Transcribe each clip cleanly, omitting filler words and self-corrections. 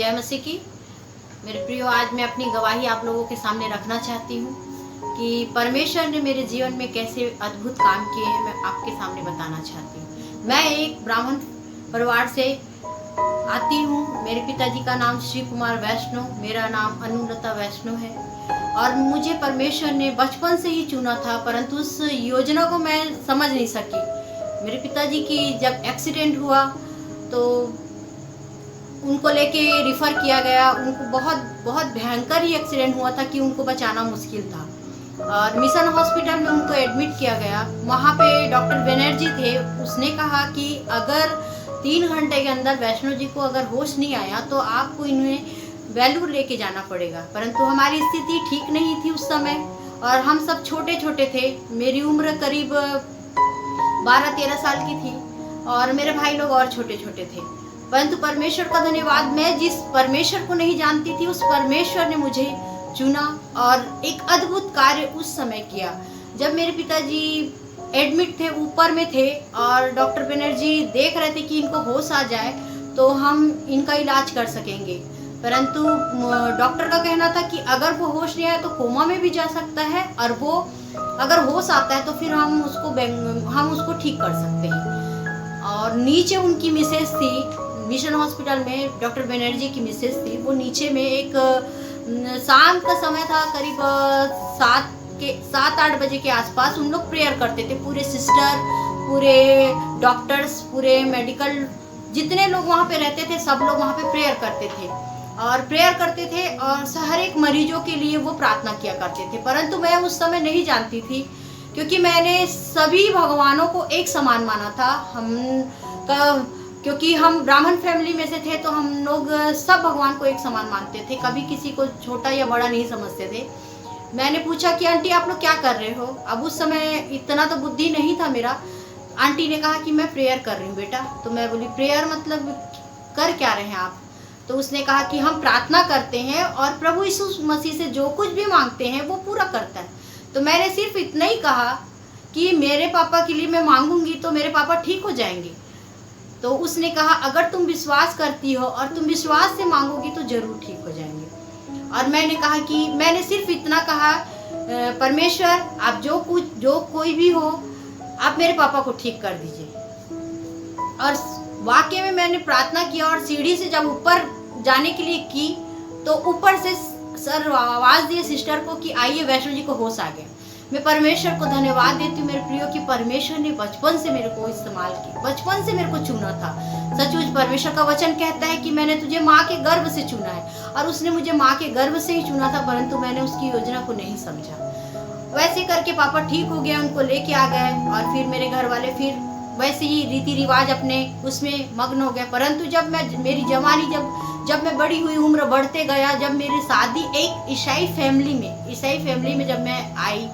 जय मसीह की। मेरे प्रियो, आज मैं अपनी गवाही आप लोगों के सामने रखना चाहती हूँ कि परमेश्वर ने मेरे जीवन में कैसे अद्भुत काम किए हैं। मैं आपके सामने बताना चाहती हूँ। मैं एक ब्राह्मण परिवार से आती हूँ। मेरे पिताजी का नाम श्री कुमार वैष्णव, मेरा नाम अनुलता वैष्णव है। और मुझे परमेश्वर ने बचपन से ही चुना था, परंतु उस योजना को मैं समझ नहीं सकी। मेरे पिताजी की जब एक्सीडेंट हुआ तो उनको लेके रिफ़र किया गया। उनको बहुत भयंकर ही एक्सीडेंट हुआ था कि उनको बचाना मुश्किल था। और मिशन हॉस्पिटल में उनको एडमिट किया गया। वहाँ पे डॉक्टर बनर्जी थे। उसने कहा कि अगर 3 घंटे के अंदर वैष्णो जी को अगर होश नहीं आया तो आपको इन्हें वेलूर लेके जाना पड़ेगा। परंतु हमारी स्थिति ठीक नहीं थी उस समय और हम सब छोटे छोटे थे। मेरी उम्र करीब 12-13 साल की थी और मेरे भाई लोग और छोटे छोटे थे। परंतु परमेश्वर का धन्यवाद, मैं जिस परमेश्वर को नहीं जानती थी उस परमेश्वर ने मुझे चुना और एक अद्भुत कार्य उस समय किया। जब मेरे पिताजी एडमिट थे, ऊपर में थे और डॉक्टर बनर्जी देख रहे थे कि इनको होश आ जाए तो हम इनका इलाज कर सकेंगे। परंतु डॉक्टर का कहना था कि अगर वो होश नहीं आया तो कोमा में भी जा सकता है और वो अगर होश आता है तो फिर हम उसको ठीक कर सकते हैं। और नीचे उनकी मिसेज थी, मिशन हॉस्पिटल में डॉक्टर बनर्जी की मिसेज थी। वो नीचे में एक शाम का समय था, करीब 7-8 बजे के आसपास उन लोग प्रेयर करते थे। पूरे सिस्टर, पूरे डॉक्टर्स, पूरे मेडिकल जितने लोग वहाँ पे रहते थे सब लोग वहाँ पे प्रेयर करते थे और हर एक मरीजों के लिए वो प्रार्थना किया करते थे। परंतु मैं उस समय नहीं जानती थी, क्योंकि मैंने सभी भगवानों को एक समान माना था। क्योंकि हम ब्राह्मण फैमिली में से थे तो हम लोग सब भगवान को एक समान मानते थे, कभी किसी को छोटा या बड़ा नहीं समझते थे। मैंने पूछा कि आंटी आप लोग क्या कर रहे हो? अब उस समय इतना तो बुद्धि नहीं था मेरा। आंटी ने कहा कि मैं प्रेयर कर रही हूँ बेटा। तो मैं बोली प्रेयर मतलब कर क्या रहे हैं आप? तो उसने कहा कि हम प्रार्थना करते हैं और प्रभु यीशु मसीह से जो कुछ भी मांगते हैं वो पूरा करता है। तो मैंने सिर्फ इतना ही कहा कि मेरे पापा के लिए मैं मांगूंगी तो मेरे पापा ठीक हो जाएंगे। तो उसने कहा अगर तुम विश्वास करती हो और तुम विश्वास से मांगोगी तो जरूर ठीक हो जाएंगे। और मैंने कहा कि मैंने सिर्फ इतना कहा, परमेश्वर आप जो कोई भी हो आप मेरे पापा को ठीक कर दीजिए। और वाकई में मैंने प्रार्थना किया और सीढ़ी से जब ऊपर जाने के लिए की तो ऊपर से सर आवाज़ दिए सिस्टर को कि आइए वैष्णो जी को होश आ गया। मैं परमेश्वर को धन्यवाद देती हूँ मेरे प्रियो कि परमेश्वर ने बचपन से मेरे को इस्तेमाल किया, बचपन से मेरे को चुना था। सचमुच परमेश्वर का वचन कहता है कि मैंने तुझे माँ के गर्भ से चुना है और उसने मुझे माँ के गर्भ से ही चुना था, परंतु मैंने उसकी योजना को नहीं समझा। वैसे करके पापा ठीक हो गया, उनको लेके आ गए और फिर मेरे घर वाले फिर वैसे ही रीति रिवाज अपने उसमें मग्न हो गए। परंतु जब मेरी जवानी जब मैं बड़ी हुई, उम्र बढ़ते गया, जब मेरी शादी एक ईसाई फैमिली में जब मैं आई,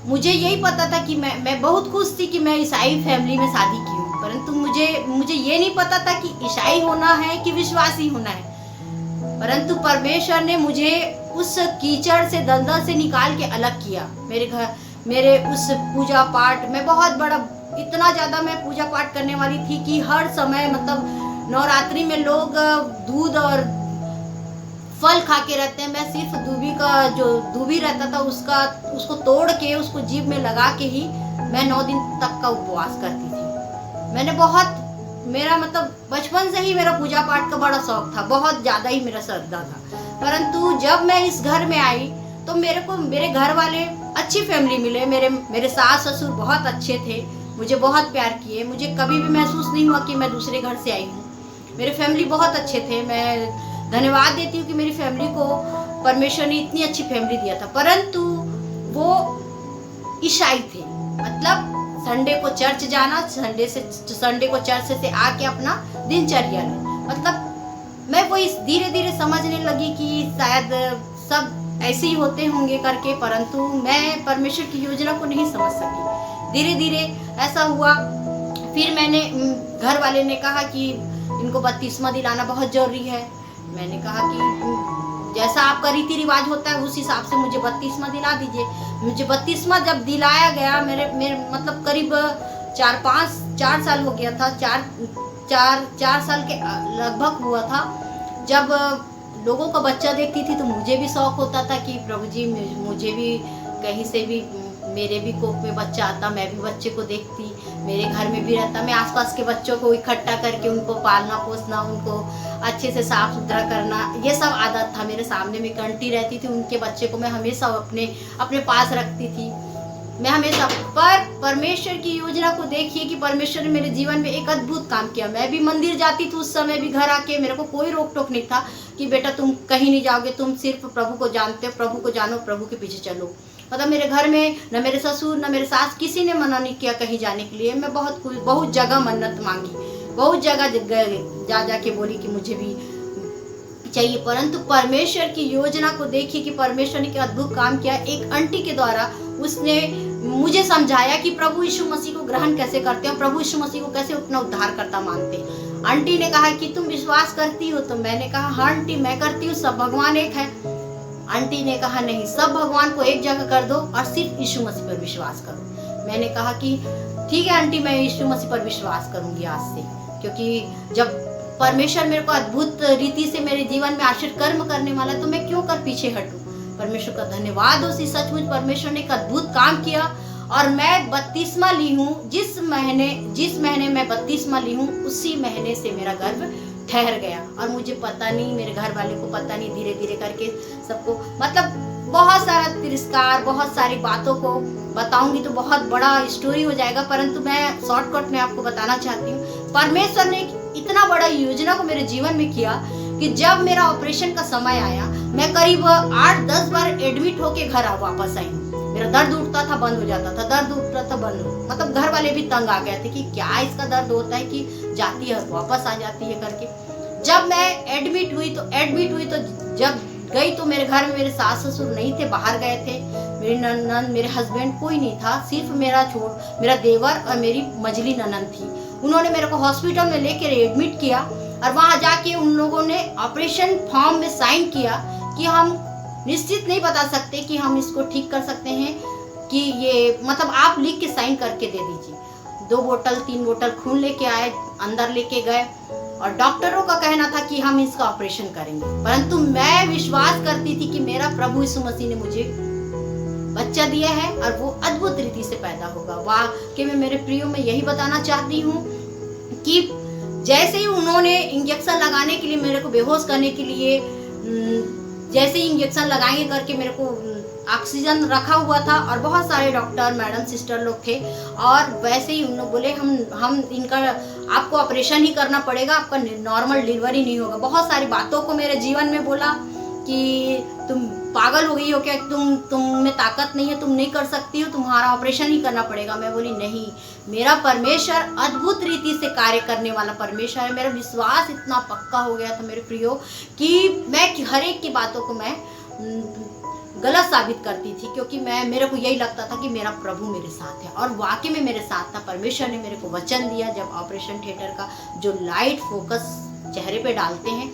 मुझे यही पता था कि मैं बहुत खुश थी कि मैं ईसाई फैमिली में शादी की हूँ। परंतु मुझे ये नहीं पता था कि ईसाई होना है कि विश्वासी होना है। परंतु परमेश्वर ने मुझे उस कीचड़ से, दलदल से निकाल के अलग किया। मेरे उस पूजा पाठ में बहुत बड़ा, इतना ज़्यादा मैं पूजा पाठ करने वाली थी कि हर समय मतलब नवरात्रि में लोग दूध और फल खा के रहते हैं, मैं सिर्फ दूबी रहता था उसको तोड़ के उसको जीभ में लगा के ही मैं 9 दिन तक का उपवास करती थी। मेरा मतलब बचपन से ही मेरा पूजा पाठ का बड़ा शौक था, बहुत ज़्यादा ही मेरा श्रद्धा था। परंतु जब मैं इस घर में आई तो मेरे घर वाले अच्छी फैमिली मिले। मेरे सास ससुर बहुत अच्छे थे, मुझे बहुत प्यार किए। मुझे कभी भी महसूस नहीं हुआ कि मैं दूसरे घर से आई हूँ। मेरे फैमिली बहुत अच्छे थे। मैं धन्यवाद देती हूँ कि मेरी फैमिली को परमेश्वर ने इतनी अच्छी फैमिली दिया था। परंतु वो ईसाई थे, मतलब संडे को चर्च जाना, संडे को चर्च से आके अपना दिनचर्या लें। मतलब मैं वो धीरे धीरे समझने लगी कि शायद सब ऐसे ही होते होंगे करके, परंतु मैं परमेश्वर की योजना को नहीं समझ सकी। धीरे धीरे ऐसा हुआ। फिर मैंने घर वाले ने कहा कि इनको बपतिस्मा दिलाना बहुत जरूरी है। मैंने कहा कि जैसा आपका रीति रिवाज होता है उस हिसाब से मुझे बपतिस्मा दिला दीजिए। मुझे बपतिस्मा जब दिलाया गया, मेरे मतलब करीब 4 साल हो गया था, 4 साल के लगभग हुआ था। जब लोगों का बच्चा देखती थी तो मुझे भी शौक होता था कि प्रभु जी मुझे भी कहीं से भी मेरे भी कोख में बच्चा आता, मैं भी बच्चे को देखती, मेरे घर में भी रहता। मैं आसपास के बच्चों को इकट्ठा करके उनको पालना पोसना, उनको अच्छे से साफ सुथरा करना, ये सब आदत था। मेरे सामने में एक आंटी रहती थी, उनके बच्चे को मैं हमेशा अपने पास रखती थी। मैं हमेशा पर परमेश्वर की योजना को देखिए कि परमेश्वर ने मेरे जीवन में एक अद्भुत काम किया। मैं भी मंदिर जाती थी उस समय भी, घर आके मेरे को कोई रोक टोक नहीं था कि बेटा तुम कहीं नहीं जाओगे, तुम सिर्फ प्रभु को जानते हो, प्रभु को जानो, प्रभु के पीछे चलो। मतलब मेरे घर में न मेरे ससुर न मेरे सास किसी ने मना नहीं किया कहीं जाने के लिए। मैं बहुत जगह मन्नत मांगी, बहुत जगह जा जाके बोली कि मुझे भी चाहिए, परंतु परमेश्वर की योजना को देखिए कि परमेश्वर ने क्या अद्भुत काम किया। एक आंटी के द्वारा उसने मुझे समझाया कि प्रभु यीशु मसीह को ग्रहण कैसे करते हैं, प्रभु यीशु मसीह को कैसे अपना उद्धारकर्ता मानते हैं। आंटी ने कहा कि तुम विश्वास करती हो? तो मैंने कहा हाँ आंटी मैं करती हूँ, सब भगवान एक है। आंटी ने कहा नहीं, सब भगवान को एक जगह कर दो और सिर्फ यीशु मसीह पर विश्वास करो। मैंने कहा कि ठीक है आंटी, मैं यीशु मसीह पर विश्वास करूंगी आज से, क्योंकि जब परमेश्वर मेरे को अद्भुत रीति से मेरे जीवन में आशीर्वाद कर्म करने वाला है तो मैं क्यों कर पीछे हटूं। परमेश्वर का धन्यवाद हो, सचमुच परमेश्वर ने एक अद्भुत काम किया। और मैं 32वां ली हूँ, जिस महीने मैं 32वां ली हूँ उसी महीने से मेरा गर्भ ठहर गया। और मुझे पता नहीं, मेरे घर वाले को पता नहीं, धीरे धीरे करके सबको, मतलब बहुत सारा तिरस्कार, बहुत सारी बातों को बताऊंगी तो बहुत बड़ा स्टोरी हो जाएगा, परंतु मैं शॉर्टकट में आपको बताना चाहती हूँ। परमेश्वर ने इतना बड़ा योजना को मेरे जीवन में किया कि जब मेरा ऑपरेशन का समय आया, मैं करीब 8-10 बार एडमिट होके घर वापस आई। मेरा दर्द उठता था, बंद हो जाता था, दर्द उठता था, बंद हो, मतलब घर वाले भी तंग आ गए थे कि क्या इसका दर्द होता है कि जाती है वापस आ जाती है करके। जब मैं एडमिट हुई तो जब गई तो मेरे घर में मेरे सास ससुर नहीं थे, बाहर गए थे। मेरी ननद, मेरे हस्बैंड, कोई नहीं था, सिर्फ मेरा देवर और मेरी मझली ननद थी। उन्होंने मेरे को हॉस्पिटल में लेकर एडमिट किया और वहां जाके उन लोगों ने ऑपरेशन फॉर्म में साइन किया कि हम निश्चित नहीं बता सकते कि हम इसको ठीक कर सकते हैं कि ये, मतलब आप लिख के साइन करके दे दीजिए। 2 बोतल 3 बोतल खून लेके आए, अंदर लेके गए और डॉक्टरों का कहना था कि हम इसका ऑपरेशन करेंगे। परंतु मैं विश्वास करती थी कि मेरा प्रभु यीशु मसीह ने मुझे बच्चा दिया है और वो अद्भुत रीति से पैदा होगा। वाकई में मेरे प्रियो में यही बताना चाहती हूँ कि जैसे ही उन्होंने इंजेक्शन लगाने के लिए मेरे को बेहोश करने के लिए, जैसे ही इंजेक्शन लगाएंगे करके मेरे को ऑक्सीजन रखा हुआ था और बहुत सारे डॉक्टर मैडम सिस्टर लोग थे, और वैसे ही उन लोग बोले हम इनका आपको ऑपरेशन ही करना पड़ेगा, आपका नॉर्मल डिलीवरी नहीं होगा। बहुत सारी बातों को मेरे जीवन में बोला कि तुम पागल हो गई हो क्या, तुम में ताकत नहीं है, तुम नहीं कर सकती हो, तुम्हारा ऑपरेशन ही करना पड़ेगा। मैं बोली नहीं, मेरा परमेश्वर अद्भुत रीति से कार्य करने वाला परमेश्वर है। मेरा विश्वास इतना पक्का हो गया था मेरे प्रियो कि मैं हर एक की बातों को मैं गलत साबित करती थी, क्योंकि मेरे को यही लगता था कि मेरा प्रभु मेरे साथ है। और वाकई में मेरे साथ था। परमेश्वर ने मेरे को वचन दिया, जब ऑपरेशन थिएटर का जो लाइट फोकस चेहरे पे डालते हैं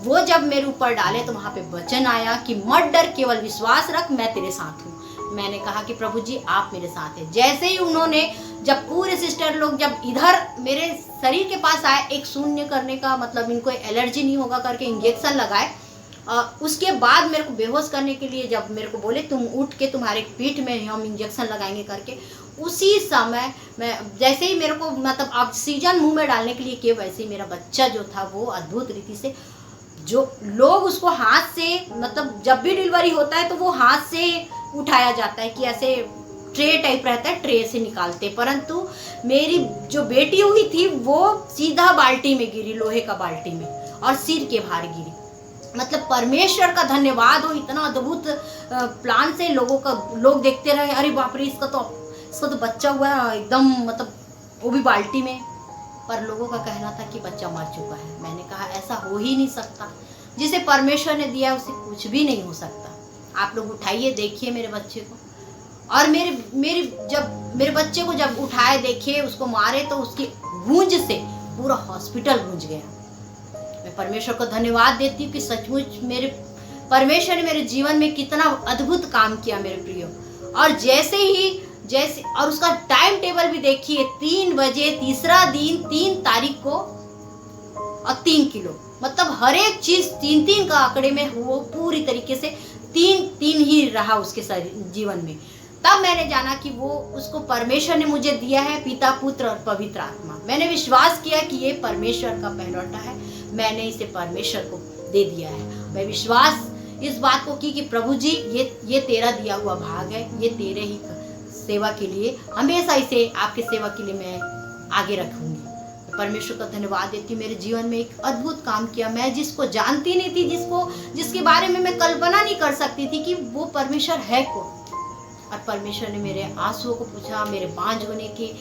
वो जब मेरे ऊपर डाले तो वहाँ पे वचन आया कि मत डर, केवल विश्वास रख, मैं तेरे साथ हूँ। मैंने कहा कि प्रभु जी आप मेरे साथ हैं। जैसे ही उन्होंने, जब पूरे सिस्टर लोग जब इधर मेरे शरीर के पास आए, एक शून्य करने का मतलब इनको एलर्जी नहीं होगा करके इंजेक्शन लगाए, उसके बाद मेरे को बेहोश करने के लिए जब मेरे को बोले तुम उठ के तुम्हारे पीठ में हम इंजेक्शन लगाएंगे करके, उसी समय मैं जैसे ही मेरे को मतलब ऑक्सीजन मुंह में डालने के लिए किए, वैसे ही मेरा बच्चा जो था वो अद्भुत रीति से, जो लोग उसको हाथ से, मतलब जब भी डिलीवरी होता है तो वो हाथ से उठाया जाता है कि ऐसे ट्रे टाइप रहता है, ट्रे से निकालते, परंतु मेरी जो बेटी हुई थी वो सीधा बाल्टी में गिरी, लोहे का बाल्टी में, और सिर के भार गिरी। मतलब परमेश्वर का धन्यवाद हो, इतना अद्भुत प्लान से लोग देखते रहे, अरे बाप रे इसका तो बच्चा हुआ है एकदम, मतलब वो भी बाल्टी में। पर लोगों का कहना था कि बच्चा मर चुका है। मैंने कहा ऐसा हो ही नहीं सकता, जिसे परमेश्वर ने दिया उसे कुछ भी नहीं हो सकता। आप लोग उठाइए, देखिए मेरे बच्चे को, और मेरे बच्चे को जब उठाए देखिए, उसको मारे तो उसकी गूंज से पूरा हॉस्पिटल गूंज गया। मैं परमेश्वर को धन्यवाद देती हूँ कि सचमुच मेरे परमेश्वर ने मेरे जीवन में कितना अद्भुत काम किया मेरे प्रियो। और जैसे और उसका टाइम टेबल भी देखिए, 3 बजे, तीसरा दिन 3 तारीख को और 3 किलो, मतलब हर एक चीज 3-3 का आंकड़े में वो पूरी तरीके से 3-3 ही रहा उसके जीवन में। तब मैंने जाना कि वो उसको परमेश्वर ने मुझे दिया है, पिता, पुत्र और पवित्र आत्मा। मैंने विश्वास किया कि ये परमेश्वर का पहलौठा है, मैंने इसे परमेश्वर को दे दिया है। मैं विश्वास इस बात को की कि प्रभु जी ये तेरा दिया हुआ भाग है, ये तेरे ही सेवा के लिए, हमेशा इसे आपके सेवा के लिए मैं आगे रखूंगी। परमेश्वर का धन्यवाद देती हूँ, मेरे जीवन में एक अद्भुत काम किया। मैं जिसको जानती नहीं थी, जिसके बारे में मैं कल्पना नहीं कर सकती थी कि वो परमेश्वर है कौन, और परमेश्वर ने मेरे आंसुओं को पूछा। मेरे बांझ होने के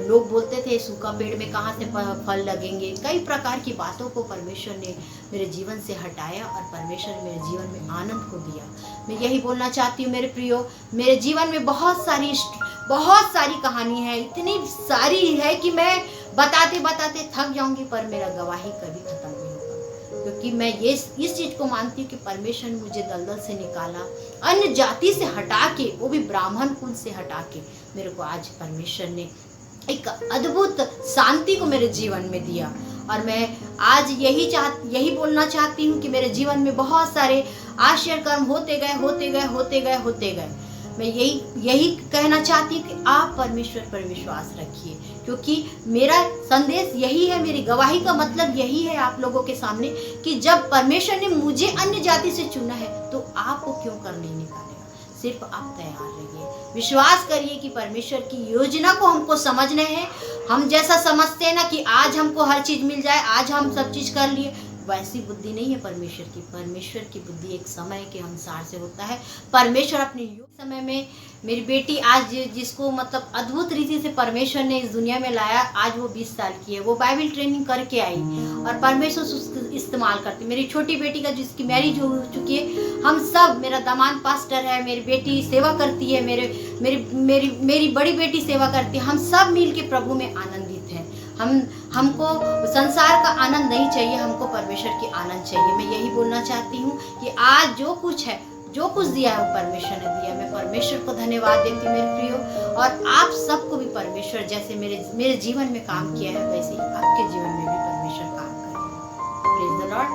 लोग बोलते थे सूखा पेड़ में कहाँ से फल लगेंगे, कई प्रकार की बातों को परमेश्वर ने मेरे जीवन से हटाया और परमेश्वर ने मेरे जीवन में आनंद को दिया। मैं यही बोलना चाहती हूँ मेरे प्रियो, मेरे जीवन में बहुत सारी कहानी है, इतनी सारी है कि मैं बताते बताते थक जाऊंगी, पर मेरा गवाही कभी खत्म नहीं होगा, क्योंकि मैं इस चीज को मानती हूँ कि परमेश्वर ने मुझे दलदल से निकाला, अन्य जाति से हटा के, वो भी ब्राह्मण कुल से हटा के मेरे को आज परमेश्वर ने एक अद्भुत शांति को मेरे जीवन में दिया। और मैं आज यही बोलना चाहती हूँ कि मेरे जीवन में बहुत सारे आश्चर्य कर्म होते गए। मैं यही कहना चाहती हूँ कि आप परमेश्वर पर विश्वास रखिए, क्योंकि मेरा संदेश यही है, मेरी गवाही का मतलब यही है आप लोगों के सामने कि जब परमेश्वर ने मुझे अन्य जाति से चुना है तो आपको क्यों कर नहीं निकालेगा। सिर्फ आप तैयार रहिए, विश्वास करिए कि परमेश्वर की योजना को हमको समझना है। हम जैसा समझते हैं ना कि आज हमको हर चीज मिल जाए, आज हम सब चीज कर लिए, वैसी बुद्धि नहीं है परमेश्वर की बुद्धि एक समय के अनुसार से होता है। परमेश्वर अपने समय में मेरी बेटी आज जिसको मतलब अद्भुत रीति से परमेश्वर ने इस दुनिया में लाया, आज वो 20 साल की है, वो बाइबल ट्रेनिंग करके आई और परमेश्वर उसको इस्तेमाल करती। मेरी छोटी बेटी का जिसकी मैरिज हो चुकी है, हम सब, मेरा दामाद पास्टर है, मेरी बेटी सेवा करती है, मेरी बड़ी बेटी सेवा करती है, हम सब मिल के प्रभु में आनंदित हैं। हमको संसार का आनंद नहीं चाहिए, हमको परमेश्वर की आनंद चाहिए। मैं यही बोलना चाहती हूँ कि आज जो कुछ दिया है वो परमेश्वर ने दिया। मैं परमेश्वर को धन्यवाद देती हूँ मेरे प्रियो, और आप सबको भी परमेश्वर जैसे मेरे जीवन में काम किया है, वैसे ही आपके जीवन में भी परमेश्वर काम करेगा। Praise the Lord.